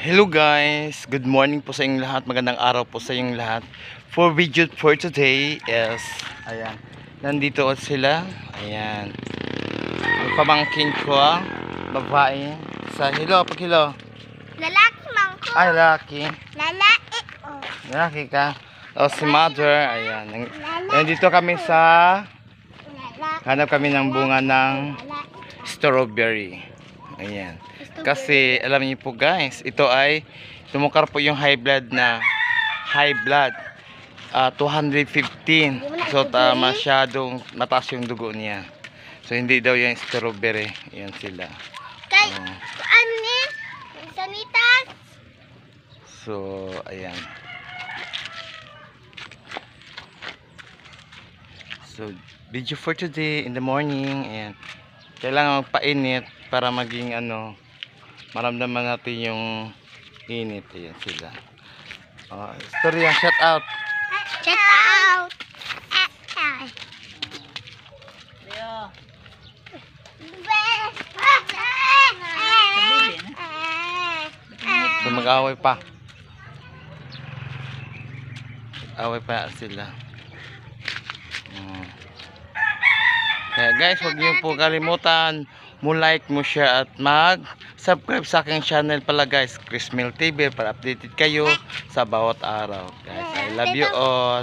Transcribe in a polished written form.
Hello guys, good morning po sa inyong lahat. Magandang araw po sa inyong lahat. For video for today is, ayan, nandito sila. Ayan, ang pamangkin ko, babae. Sa hello, pag hello. Lalaki mangko. Ay, lalaki. Lalaki. Oh. Lalaki ka. O si mother, ayan. Nandito kami sa, hanap kami ng bunga ng strawberry. Ayan. Kasi alam niyo po guys, ito ay tumukar po yung high blood na 215. So masyadong mataas yung dugo niya. So hindi daw yung strawberry. Ayan sila. Kay ano ni? Sanitas. So ayan. So video for today in the morning. Ayan. Kailangan magpainit para maging ano, maramdaman natin yung init. Ayan sila. Storya, shout out. Check out. So mag-away pa. Away pa sila. Kaya guys, huwag niyo po kalimutan mo like, mo share at mag-subscribe sa aking channel pala guys, Chris Mil TV, para updated kayo sa bawat araw. Guys, I love you all.